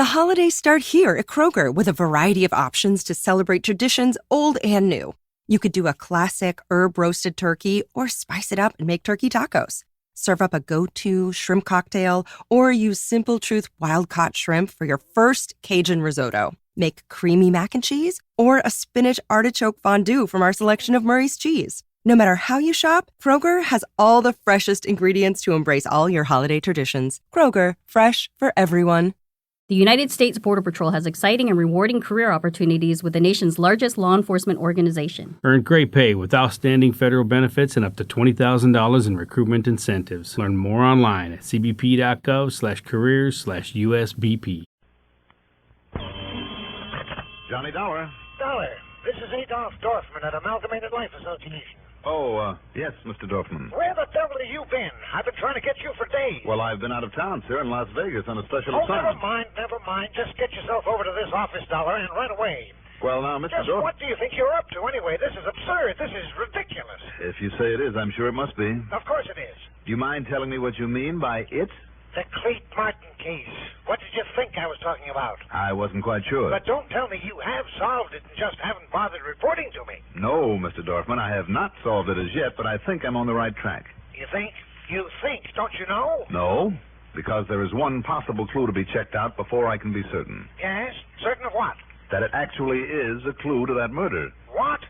The holidays start here at Kroger with a variety of options to celebrate traditions old and new. You could do a classic herb-roasted turkey or spice it up and make turkey tacos. Serve up a go-to shrimp cocktail or use Simple Truth wild-caught shrimp for your first Cajun risotto. Make creamy mac and cheese or a spinach artichoke fondue from our selection of Murray's cheese. No matter how you shop, Kroger has all the freshest ingredients to embrace all your holiday traditions. Kroger, fresh for everyone. The United States Border Patrol has exciting and rewarding career opportunities with the nation's largest law enforcement organization. Earn great pay with outstanding federal benefits and up to $20,000 in recruitment incentives. Learn more online at cbp.gov/careers/USBP. Johnny Dollar. Dollar, this is Adolph Dorfman at Amalgamated Life Association. Oh, yes, Mr. Dorfman. Where the devil have you been? I've been trying to get you for days. Well, I've been out of town, sir, in Las Vegas on a special Oh, assignment. never mind. Just get yourself over to this office, Dollar, and right away. Well, now, Mr. Just Dorfman... what do you think you're up to, anyway? This is absurd. This is ridiculous. If you say it is, I'm sure it must be. Of course it is. Do you mind telling me what you mean by it? The Clete Martin case. What did you think I was talking about? I wasn't quite sure. But don't tell me you have solved it and just haven't bothered reporting to me. No, Mr. Dorfman, I have not solved it as yet, but I think I'm on the right track. You think? You think, don't you know? No, because there is one possible clue to be checked out before I can be certain. Yes? Certain of what? That it actually is a clue to that murder. What?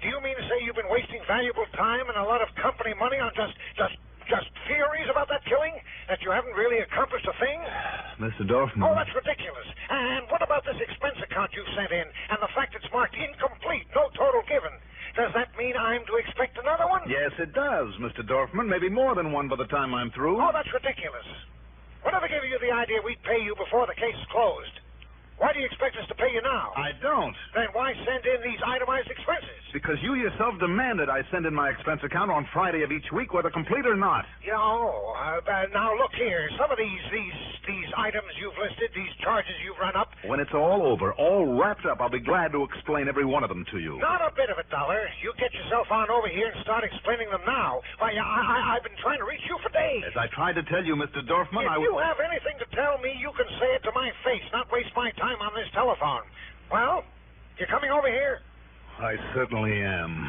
Do you mean to say you've been wasting valuable time and a lot of company money on just theories about that killing? That you haven't really accomplished a thing? Mr. Dorfman... Oh, that's ridiculous. And what about this expense account you sent in and the fact it's marked incomplete, no total given? Does that mean I'm to expect another one? Yes, it does, Mr. Dorfman. Maybe more than one by the time I'm through. Oh, that's ridiculous. Whatever gave you the idea we'd pay you before the case is closed? Why do you expect us to pay you now? I don't. Then why send in these itemized expenses? Because you yourself demanded I send in my expense account on Friday of each week, whether complete or not. Now look here. Some of these items you've listed, these charges you've run up. When it's all over, all wrapped up, I'll be glad to explain every one of them to you. Not a bit of it, Dollar. You get yourself on over here and start explaining them now. Why, I've been trying to reach you for days. As I tried to tell you, Mr. Dorfman, If you have anything to tell me, you can say it to my face, not waste my time on this telephone. Well, you coming over here? I certainly am.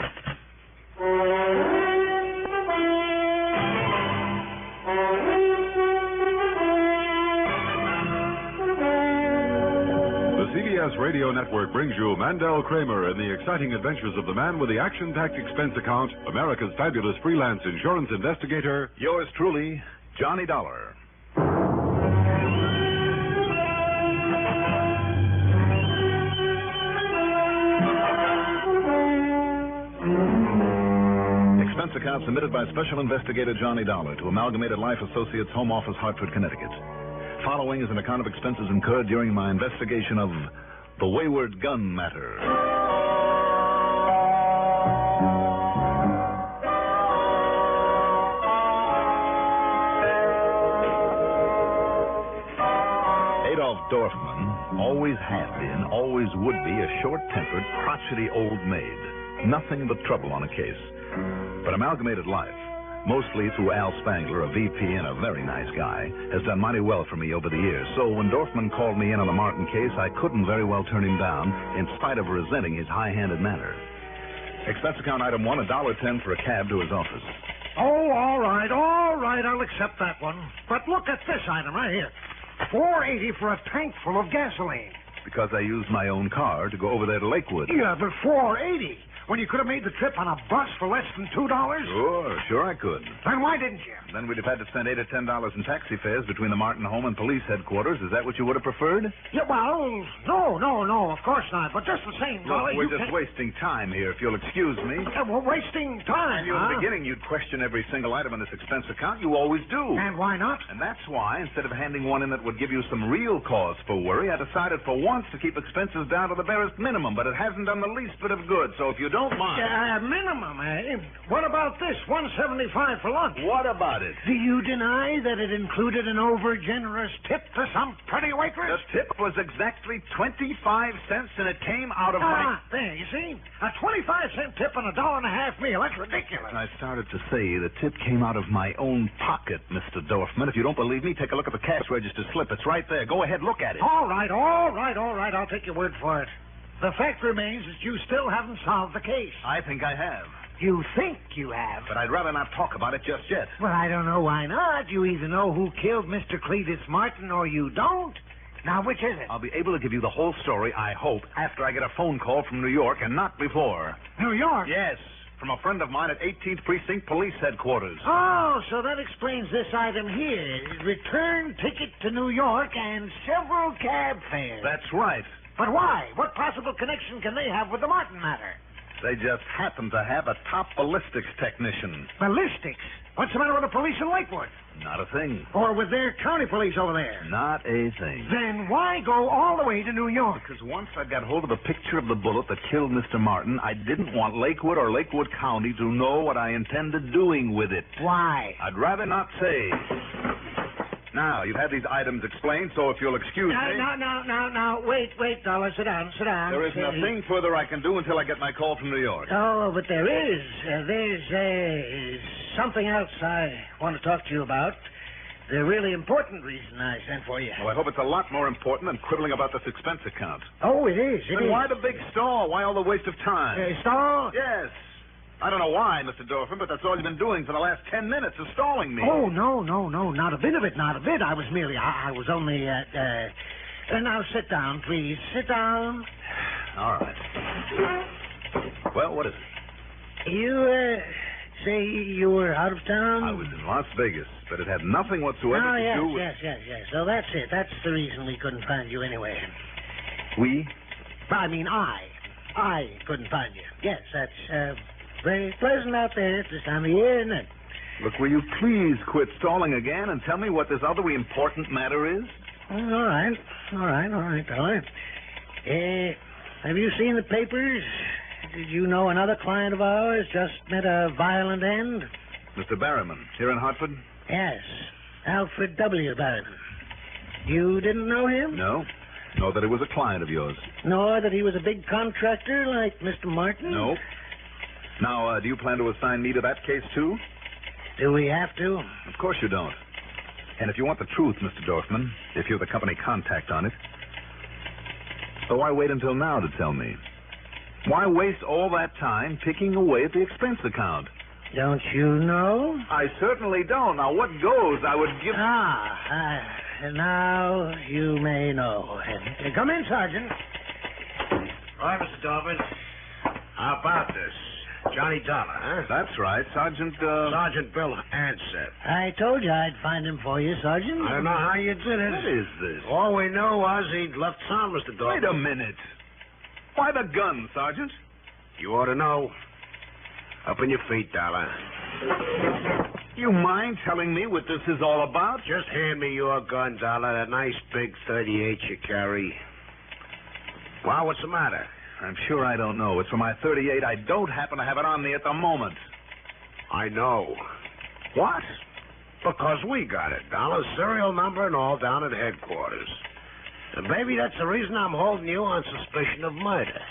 The CBS Radio Network brings you Mandel Kramer and the exciting adventures of the man with the action-packed expense account, America's fabulous freelance insurance investigator, Yours truly, Johnny Dollar. Expense account submitted by Special Investigator Johnny Dollar to Amalgamated Life Associates, Home Office, Hartford, Connecticut. Following is an account of expenses incurred during my investigation of the Wayward gun matter. Adolph Dorfman always had been, always would be, a short-tempered, crotchety old maid. Nothing but trouble on a case. But Amalgamated Life, mostly through Al Spangler, a VP and a very nice guy, has done mighty well for me over the years. So when Dorfman called me in on the Martin case, I couldn't very well turn him down, in spite of resenting his high-handed manner. Expense account item 1, $1.10 for a cab to his office. Oh, all right, I'll accept that one. But look at this item right here. $4.80 for a tank full of gasoline. Because I used my own car to go over there to Lakewood. Yeah, but $4.80 when you could have made the trip on a bus for less than $2? Sure I could. Then why didn't you? Then we'd have had to spend $8 or $10 in taxi fares between the Martin home and police headquarters. Is that what you would have preferred? Yeah, well, no, of course not. But just the same, Look, we're just wasting time here, if you'll excuse me. We're wasting time, I knew in the beginning you'd question every single item in this expense account. You always do. And why not? And that's why, instead of handing one in that would give you some real cause for worry, I decided for wants to keep expenses down to the barest minimum, but it hasn't done the least bit of good. So if you don't mind... Minimum, eh? What about this? $1.75 for lunch. What about it? Do you deny that it included an over-generous tip for some pretty waitress? The tip was exactly 25 cents, and it came out of my... There, you see? A 25-cent tip on a $1.50 meal. That's ridiculous. I started to say the tip came out of my own pocket, Mr. Dorfman. If you don't believe me, take a look at the cash register slip. It's right there. Go ahead, look at it. All right. I'll take your word for it. The fact remains that you still haven't solved the case. I think I have. You think you have? But I'd rather not talk about it just yet. Well, I don't know why not. You either know who killed Mr. Cletus Martin or you don't. Now, which is it? I'll be able to give you the whole story, I hope, after I get a phone call from New York and not before. New York? Yes, from a friend of mine at 18th Precinct Police Headquarters. Oh, so that explains this item here. Return ticket to New York and several cab fares. That's right. But why? What possible connection can they have with the Martin matter? They just happen to have a top ballistics technician. Ballistics? What's the matter with the police in Wayward? Not a thing. Or with their county police over there? Not a thing. Then why go all the way to New York? Because once I got hold of the picture of the bullet that killed Mr. Martin, I didn't want Lakewood or Lakewood County to know what I intended doing with it. Why? I'd rather not say. Now, you've had these items explained, so if you'll excuse me... Now, wait, Dollar, sit down. There isn't a thing further I can do until I get my call from New York. Oh, but there is. There's something else I want to talk to you about. The really important reason I sent for you. Well, I hope it's a lot more important than quibbling about this expense account. Oh, it is. Then why the big stall? Why all the waste of time? Stall? Yes. I don't know why, Mr. Dorfman, but that's all you've been doing for the last 10 minutes is stalling me. Oh, no. Not a bit of it, not a bit. I was only, now sit down, please. Sit down. All right. Well, what is it? You, say you were out of town? I was in Las Vegas, but it had nothing whatsoever to do with... Yes. So that's it. That's the reason we couldn't find you anywhere. We? I mean, I couldn't find you. Yes, that's, very pleasant out there at this time of year, isn't it? Look, will you please quit stalling again and tell me what this other important matter is? All right, Dollar. Have you seen the papers? Did you know another client of ours just met a violent end? Mr. Barryman, here in Hartford? Yes, Alfred W. Barryman. You didn't know him? No. Nor that he was a client of yours. Nor that he was a big contractor like Mr. Martin? No. Now, do you plan to assign me to that case, too? Do we have to? Of course you don't. And if you want the truth, Mr. Dorfman, if you're the company contact on it, so why wait until now to tell me? Why waste all that time picking away at the expense account? Don't you know? I certainly don't. Now, what goes, I would give... Now you may know. Come in, Sergeant. All right, Mr. Dorfman. How about this? Johnny Dollar, huh? That's right, Sergeant Bill Ansett. I told you I'd find him for you, Sergeant. I don't know how you did it. What is this? All we know was he'd left town, Mr. Dorfman. Wait a minute. Why the gun, Sergeant? You ought to know. Up on your feet, Dollar. You mind telling me what this is all about? Just hand me your gun, Dollar, that nice big 38 you carry. Well, what's the matter? I'm sure I don't know. It's for my 38. I don't happen to have it on me at the moment. I know. What? Because we got it. Dollar, serial number and all down at headquarters. And maybe that's the reason I'm holding you on suspicion of murder.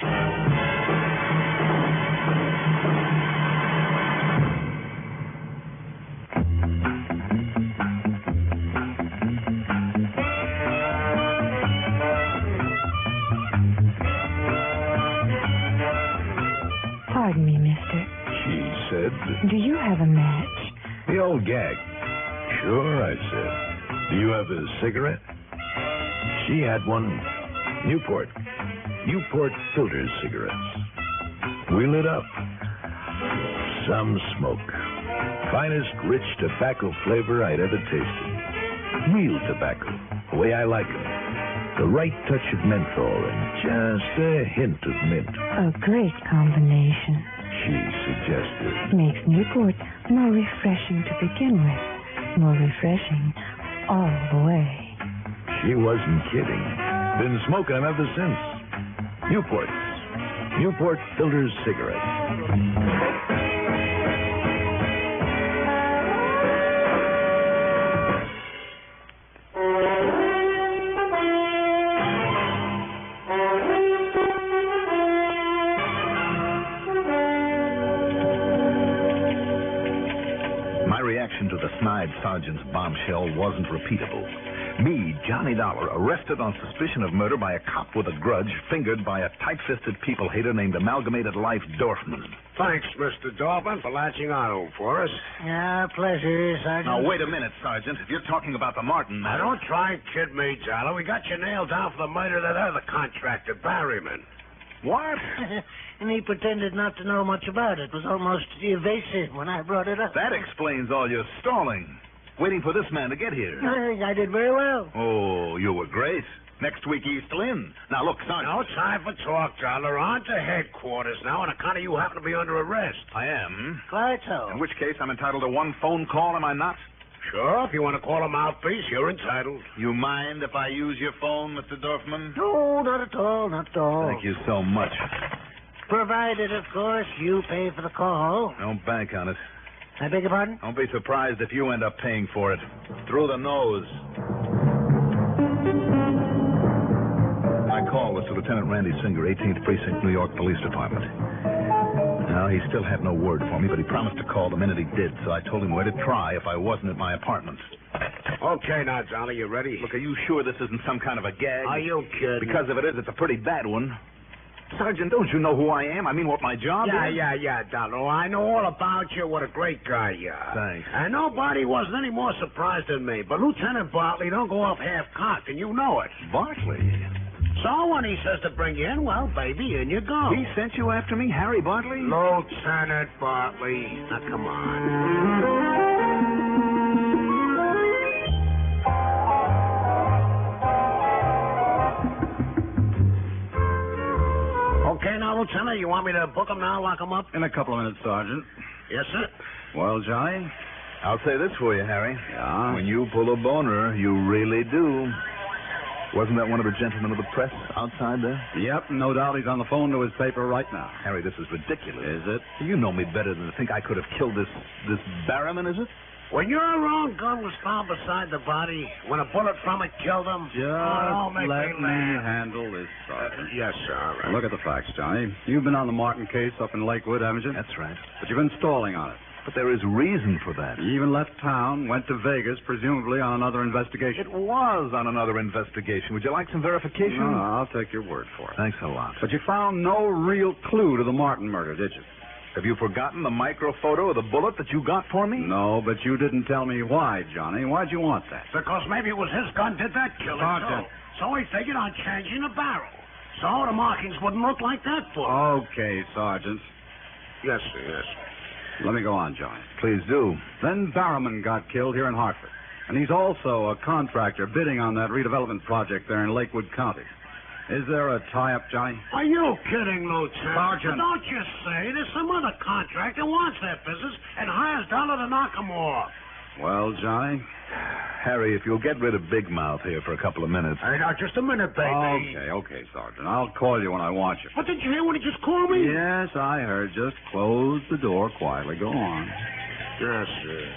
Pardon me, mister. She said, Do you have a match? the old gag. Sure, I said. Do you have a cigarette? She had one. Newport filter cigarettes. We lit up. Some smoke. Finest rich tobacco flavor I'd ever tasted. Real tobacco, the way I like it. The right touch of menthol and just a hint of mint. A great combination. She suggested. Makes Newport more refreshing to begin with. More refreshing all the way. She wasn't kidding. Been smoking them ever since. Newports. Newport Filters cigarettes. My reaction to the snide sergeant's bombshell wasn't repeatable. Me, Johnny Dollar, arrested on suspicion of murder by a cop with a grudge, fingered by a tight-fisted people-hater named Amalgamated Life Dorfman. Thanks, Mr. Dorfman, for latching on for us. Yeah, pleasure, Sergeant. Now, wait a minute, Sergeant. If you're talking about the Martin Now, matter... don't try and kid me, Dollar. We got you nailed down for the murder of that other contractor, Barryman. What? And he pretended not to know much about it. Was almost evasive when I brought it up. That explains all your stalling. Waiting for this man to get here. I think I did very well. Oh, you were great. Next week, he's still in. Now, look, Sergeant... No time for talk, Dollar. On to headquarters now, on account of you happen to be under arrest. I am. Quite so. In which case, I'm entitled to one phone call, am I not? Sure, if you want to call a mouthpiece, you're entitled. You mind if I use your phone, Mr. Dorfman? No, not at all, not at all. Thank you so much. Provided, of course, you pay for the call. Don't bank on it. I beg your pardon? Don't be surprised if you end up paying for it. Through the nose. My call was to Lieutenant Randy Singer, 18th Precinct, New York Police Department. Now, he still had no word for me, but he promised to call the minute he did, so I told him where to try if I wasn't at my apartment. Okay, now, Dollar, you ready? Look, are you sure this isn't some kind of a gag? Are you kidding? Because if it is, it's a pretty bad one. Sergeant, don't you know who I am? I mean, what my job is? Yeah, Dollar. I know all about you. What a great guy you are. Thanks. And nobody wasn't any more surprised than me. But Lieutenant Bartley don't go off half-cocked, and you know it. Bartley? So when he says to bring you in, well, baby, in you go. He sent you after me, Harry Bartley? Lieutenant Bartley. Now, come on. Okay, now, Lieutenant, you want me to book him now, lock him up? In a couple of minutes, Sergeant. Yes, sir. Well, Johnny? I'll say this for you, Harry. Yeah? When you pull a boner, you really do. Wasn't that one of the gentlemen of the press outside there? Yep, no doubt he's on the phone to his paper right now. Harry, this is ridiculous. Is it? You know me better than to think I could have killed this Barryman, is it? When your own gun was found beside the body, when a bullet from it killed him... Just let me handle this, Sergeant. Yes, sir, all right. Look at the facts, Johnny. You've been on the Martin case up in Lakewood, haven't you? That's right. But you've been stalling on it. But there is reason for that. You even left town, went to Vegas, presumably on another investigation. It was on another investigation. Would you like some verification? No, I'll take your word for it. Thanks a lot. But you found no real clue to the Martin murder, did you? Have you forgotten the micro photo of the bullet that you got for me? No, but you didn't tell me why, Johnny. Why'd you want that? Because maybe it was his gun did that killing, Sergeant. So he figured on changing the barrel. So the markings wouldn't look like that for him. Okay, Sergeant. Yes, sir, yes. Let me go on, Johnny. Please do. Then Barrowman got killed here in Hartford. And he's also a contractor bidding on that redevelopment project there in Lakewood County. Is there a tie-up, Johnny? Are you kidding, Lieutenant? Sergeant. Don't you say there's some other contractor wants that business and hires Dollar to knock him off. Well, Johnny? Harry, if you'll get rid of Big Mouth here for a couple of minutes. Hey, now, just a minute, baby. Okay, Sergeant. I'll call you when I want you. But did you hear when he just called me? Yes, I heard. Just close the door quietly. Go on. Yes, sir.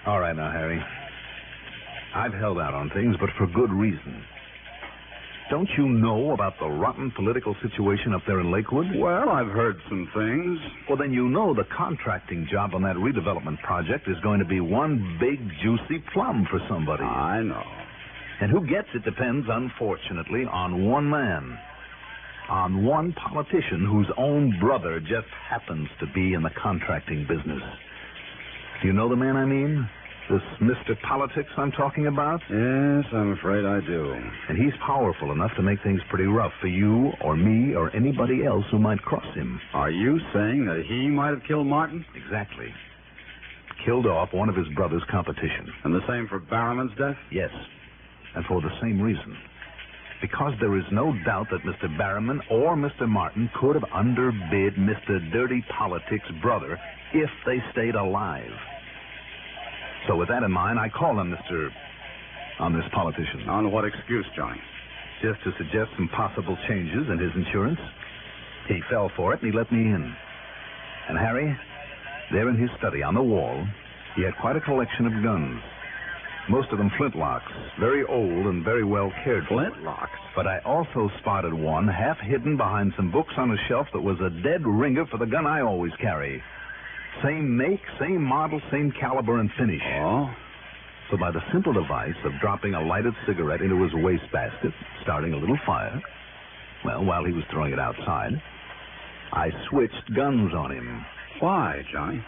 All right now, Harry. I've held out on things, but for good reason. Don't you know about the rotten political situation up there in Lakewood? Well, I've heard some things. Well, then you know the contracting job on that redevelopment project is going to be one big, juicy plum for somebody. I know. And who gets it depends, unfortunately, on one man. On one politician whose own brother just happens to be in the contracting business. Do you know the man I mean? This Mr. Politics I'm talking about? Yes, I'm afraid I do. And he's powerful enough to make things pretty rough for you or me or anybody else who might cross him. Are you saying that he might have killed Martin? Exactly. Killed off one of his brother's competition. And the same for Barrowman's death? Yes. And for the same reason. Because there is no doubt that Mr. Barrowman or Mr. Martin could have underbid Mr. Dirty Politics' brother if they stayed alive. So with that in mind, I called on this politician. On what excuse, Johnny? Just to suggest some possible changes in his insurance. He fell for it, and he let me in. And Harry, there in his study on the wall, he had quite a collection of guns. Most of them flintlocks, very old and very well cared for. Flintlocks? But I also spotted one half hidden behind some books on a shelf that was a dead ringer for the gun I always carry. Same make, same model, same caliber and finish. Oh? So by the simple device of dropping a lighted cigarette into his wastebasket, starting a little fire, well, while he was throwing it outside, I switched guns on him. Why, Johnny?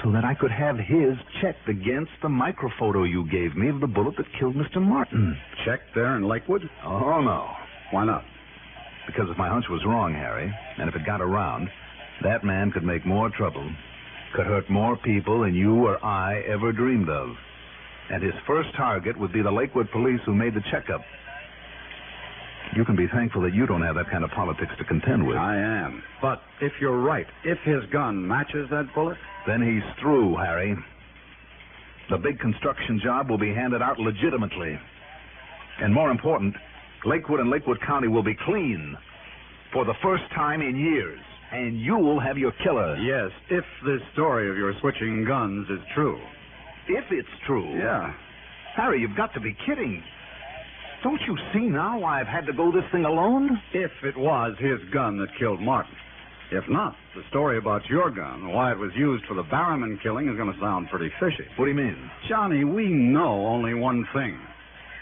So that I could have his checked against the microphoto you gave me of the bullet that killed Mr. Martin. Checked there in Lakewood? Oh, no. Why not? Because if my hunch was wrong, Harry, and if it got around, that man could make more trouble, could hurt more people than you or I ever dreamed of. And his first target would be the Lakewood police who made the checkup. You can be thankful that you don't have that kind of politics to contend with. I am. But if you're right, if his gun matches that bullet? Then he's through, Harry. The big construction job will be handed out legitimately. And more important, Lakewood and Lakewood County will be clean for the first time in years. And you'll have your killer. Yes, if this story of your switching guns is true. If it's true? Yeah. Harry, you've got to be kidding. Don't you see now why I've had to go this thing alone? If it was his gun that killed Martin. If not, the story about your gun, why it was used for the Barrowman killing, is going to sound pretty fishy. What do you mean? Johnny, we know only one thing.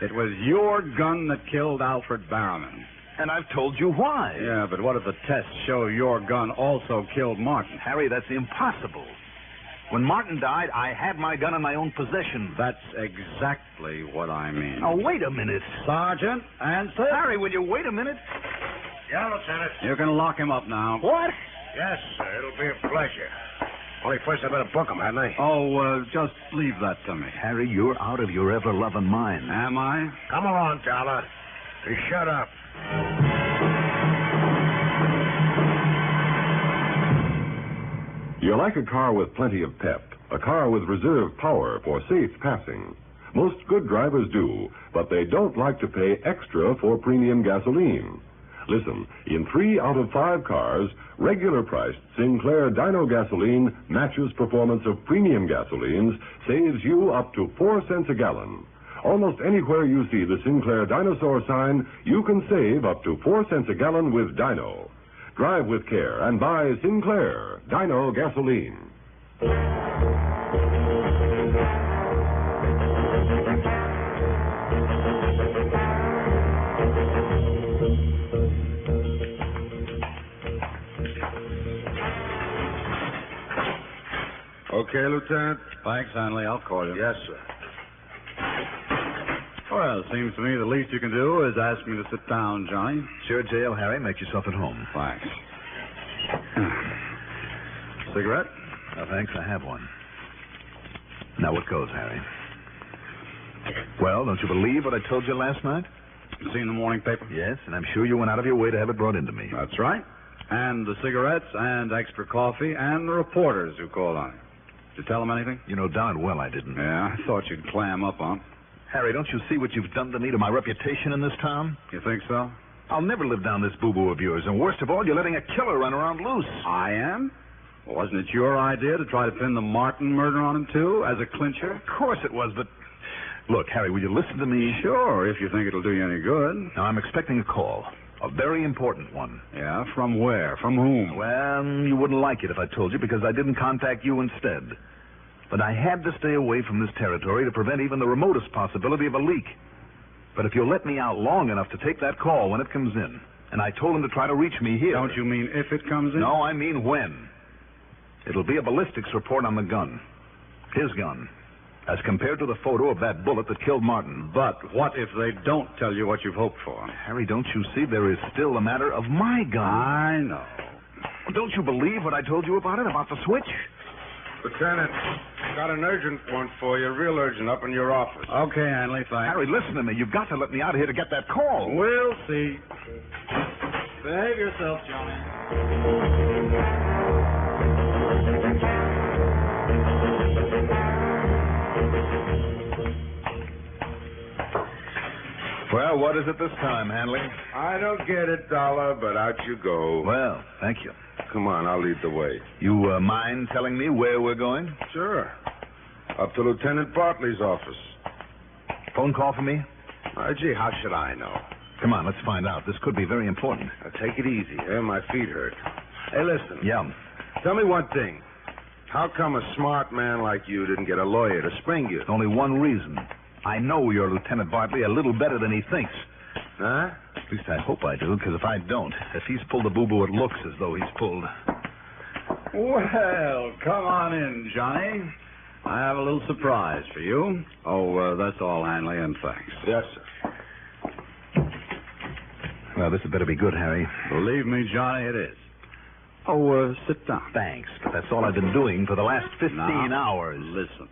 It was your gun that killed Alfred Barrowman. And I've told you why. Yeah, but what if the tests show your gun also killed Martin? Harry, that's impossible. When Martin died, I had my gun in my own possession. That's exactly what I mean. Now, wait a minute. Sergeant, answer. Harry, will you wait a minute? Yeah, Lieutenant. You can lock him up now. What? Yes, sir. It'll be a pleasure. Only first I better book him, hadn't I? Oh, just leave that to me. Harry, you're out of your ever-loving mind. Am I? Come along, Dollar. Shut up. You like a car with plenty of pep, a car with reserve power for safe passing. Most good drivers do, but they don't like to pay extra for premium gasoline. Listen, in 3 out of 5 cars, regular priced Sinclair Dino gasoline matches performance of premium gasolines, saves you up to 4 cents a gallon. Almost anywhere you see the Sinclair Dinosaur sign, you can save up to 4 cents a gallon with Dino. Drive with care and buy Sinclair Dino gasoline. Okay, Lieutenant. Thanks, Hanley. I'll call you. Yes, sir. Well, it seems to me the least you can do is ask me to sit down, Johnny. Sure, jail, Harry. Make yourself at home. Thanks. Cigarette? Oh, thanks. I have one. Now, what goes, Harry? Well, don't you believe what I told you last night? Seen the morning paper? Yes, and I'm sure you went out of your way to have it brought into me. That's right. And the cigarettes and extra coffee and the reporters who called on you. Did you tell them anything? You know darn well I didn't. Yeah, I thought you'd clam up on. Harry, don't you see what you've done to me, to my reputation in this town? You think so? I'll never live down this boo-boo of yours. And worst of all, you're letting a killer run around loose. I am? Well, wasn't it your idea to try to pin the Martin murder on him, too, as a clincher? Of course it was, but... Look, Harry, will you listen to me? Sure, if you think it'll do you any good. Now, I'm expecting a call. A very important one. Yeah? From where? From whom? Well, you wouldn't like it if I told you, because I didn't contact you instead. But I had to stay away from this territory to prevent even the remotest possibility of a leak. But if you'll let me out long enough to take that call when it comes in, and I told him to try to reach me here... Don't you mean if it comes in? No, I mean when. It'll be a ballistics report on the gun. His gun. As compared to the photo of that bullet that killed Martin. But what if they don't tell you what you've hoped for? Harry, don't you see there is still a matter of my gun? I know. Don't you believe what I told you about it, about the switch? Lieutenant, got an urgent one for you, real urgent, up in your office. Okay, Hanley, thanks. Harry, listen to me. You've got to let me out of here to get that call. We'll see. Behave yourself, Johnny. Well, what is it this time, Hanley? I don't get it, Dollar, but out you go. Well, thank you. Come on, I'll lead the way. You mind telling me where we're going? Sure. Up to Lieutenant Bartley's office. Phone call for me? Gee, how should I know? Come on, let's find out. This could be very important. Now, take it easy. My feet hurt. Hey, listen. Yeah. Tell me one thing. How come a smart man like you didn't get a lawyer to spring you? Only one reason. I know you're Lieutenant Bartley a little better than he thinks. Huh? At least I hope I do, because if I don't, if he's pulled a boo-boo, it looks as though he's pulled. Well, come on in, Johnny. I have a little surprise for you. Oh, that's all, Hanley, and thanks. Yes, sir. Well, this had better be good, Harry. Believe me, Johnny, it is. Oh, sit down. Thanks, but that's all I've been doing for the last 15 hours. Listen.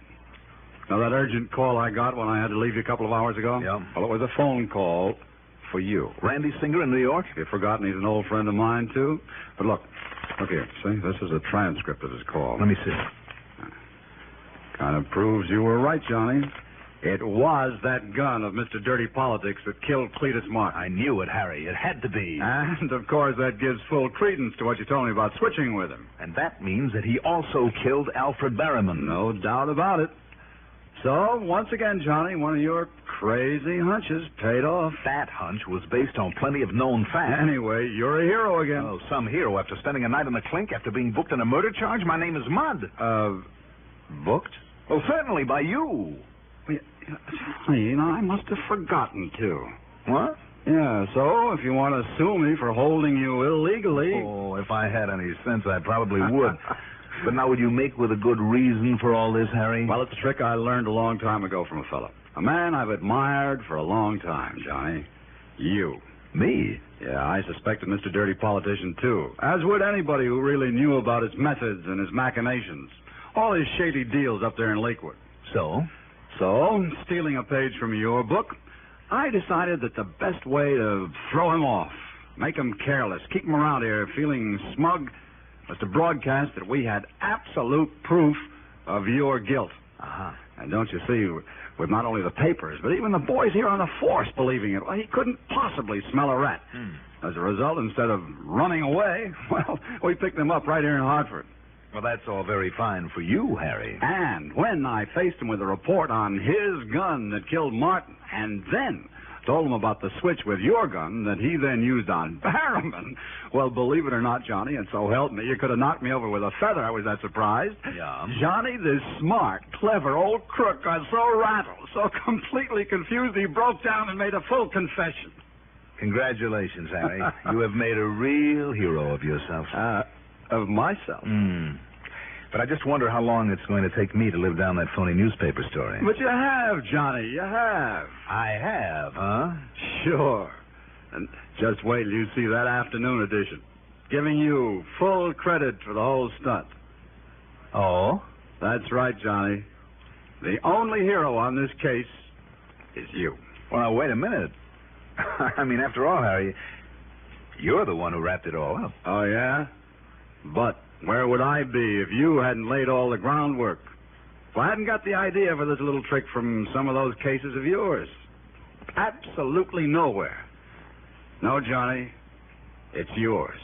Now, that urgent call I got when I had to leave you a couple of hours ago? Yeah. Well, it was a phone call for you. Randy Singer in New York? You've forgotten he's an old friend of mine, too? But look here. See, this is a transcript of his call. Let me see. Kind of proves you were right, Johnny. It was that gun of Mr. Dirty Politics that killed Cletus Martin. I knew it, Harry. It had to be. And, of course, that gives full credence to what you told me about switching with him. And that means that he also killed Alfred Barrowman. No doubt about it. So, once again, Johnny, one of your crazy hunches paid off. That hunch was based on plenty of known facts. Anyway, you're a hero again. Oh, some hero after spending a night in the clink after being booked on a murder charge? My name is Mudd. Booked? Well, certainly by you. You know, I must have forgotten to. What? Yeah, so if you want to sue me for holding you illegally... Oh, if I had any sense, I probably would. But now, would you make with a good reason for all this, Harry? Well, it's a trick I learned a long time ago from a fellow. A man I've admired for a long time, Johnny. You. Me? Yeah, I suspected Mr. Dirty Politician, too. As would anybody who really knew about his methods and his machinations. All his shady deals up there in Lakewood. So, stealing a page from your book, I decided that the best way to throw him off, make him careless, keep him around here feeling smug, was to broadcast that we had absolute proof of your guilt. Uh-huh. And don't you see, with not only the papers, but even the boys here on the force believing it, well, he couldn't possibly smell a rat. As a result, instead of running away, well, we picked him up right here in Hartford. Well, that's all very fine for you, Harry. And when I faced him with a report on his gun that killed Martin, and then told him about the switch with your gun that he then used on Barrowman, well, believe it or not, Johnny, and so help me, you could have knocked me over with a feather. I was that surprised. Yeah. Johnny, this smart, clever old crook got so rattled, so completely confused, he broke down and made a full confession. Congratulations, Harry. You have made a real hero of yourself. Of myself? But I just wonder how long it's going to take me to live down that phony newspaper story. But you have, Johnny, you have. I have, huh? Sure. And just wait till you see that afternoon edition. Giving you full credit for the whole stunt. Oh? That's right, Johnny. The only hero on this case is you. Well, now, wait a minute. I mean, after all, Harry, you're the one who wrapped it all up. Oh, yeah? But where would I be if you hadn't laid all the groundwork? If I hadn't got the idea for this little trick from some of those cases of yours? Absolutely nowhere. No, Johnny, it's yours.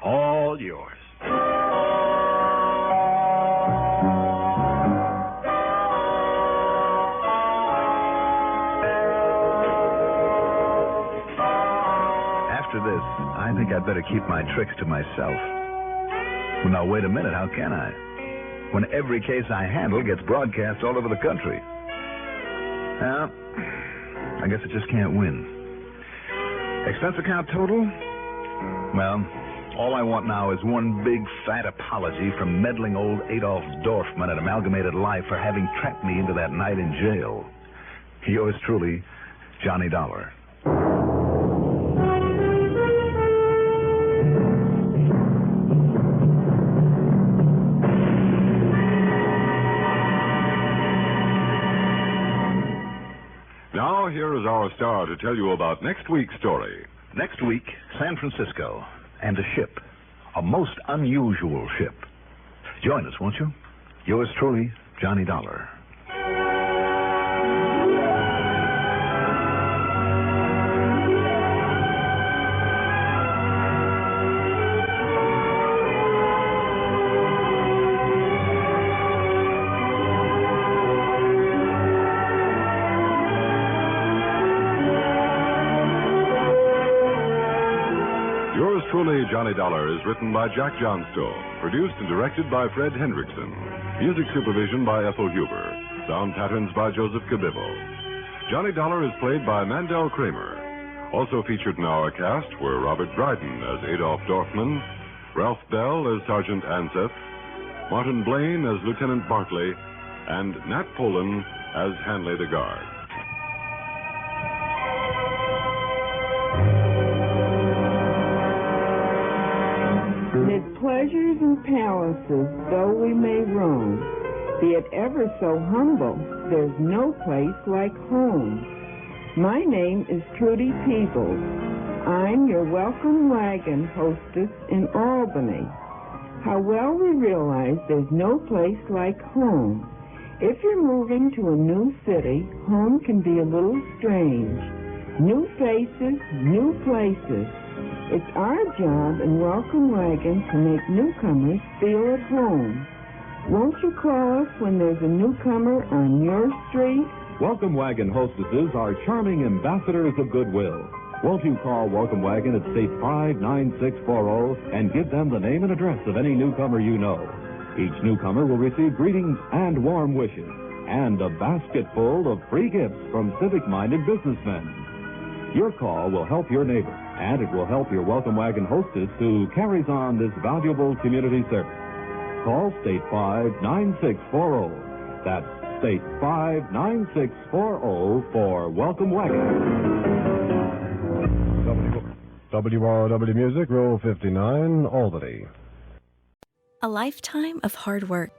All yours. After this, I think I'd better keep my tricks to myself. Well, now, wait a minute. How can I? When every case I handle gets broadcast all over the country. Well, I guess I just can't win. Expense account total? Well, all I want now is one big fat apology from meddling old Adolf Dorfman at Amalgamated Life for having trapped me into that night in jail. Yours truly, Johnny Dollar. Now, here is our star to tell you about next week's story. Next week, San Francisco, and a ship. A most unusual ship. Join us, won't you? Yours truly, Johnny Dollar. truly, Johnny Dollar, is written by Jack Johnstone, produced and directed by Fred Hendrickson, music supervision by Ethel Huber, sound patterns by Joseph Cabibbo. Johnny Dollar is played by Mandel Kramer. Also featured in our cast were Robert Dryden as Adolf Dorfman, Ralph Bell as Sergeant Anseth, Martin Blaine as Lieutenant Barclay, and Nat Polen as Hanley the Guard. Mid pleasures and palaces, though we may roam, be it ever so humble, there's no place like home. My name is Trudy Peebles. I'm your welcome wagon hostess in Albany. How well we realize there's no place like home. If you're moving to a new city, home can be a little strange. New faces, new places. It's our job in Welcome Wagon to make newcomers feel at home. Won't you call us when there's a newcomer on your street? Welcome Wagon hostesses are charming ambassadors of goodwill. Won't you call Welcome Wagon at State 59640 and give them the name and address of any newcomer you know? Each newcomer will receive greetings and warm wishes and a basket full of free gifts from civic-minded businessmen. Your call will help your neighbor, and it will help your Welcome Wagon hostess who carries on this valuable community service. Call State 59640. That's State 59640 for Welcome Wagon. WROW Music, Row 59, Albany. A lifetime of hard work,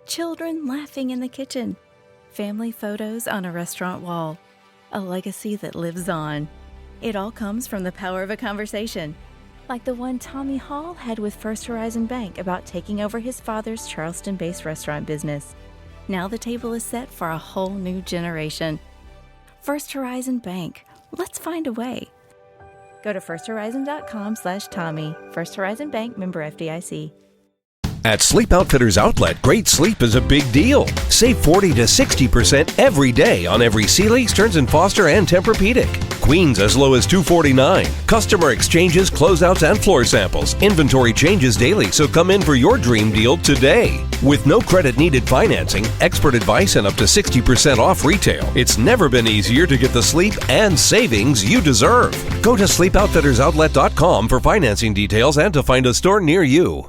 children laughing in the kitchen, family photos on a restaurant wall, a legacy that lives on. It all comes from the power of a conversation, like the one Tommy Hall had with First Horizon Bank about taking over his father's Charleston-based restaurant business. Now the table is set for a whole new generation. First Horizon Bank. Let's find a way. Go to firsthorizon.com/Tommy. First Horizon Bank, member FDIC. At Sleep Outfitters Outlet, great sleep is a big deal. Save 40 to 60% every day on every Sealy, Stearns & Foster, and Tempur-Pedic. Queens as low as $249. Customer exchanges, closeouts, and floor samples. Inventory changes daily, so come in for your dream deal today. With no credit needed financing, expert advice, and up to 60% off retail, it's never been easier to get the sleep and savings you deserve. Go to SleepOutfittersOutlet.com for financing details and to find a store near you.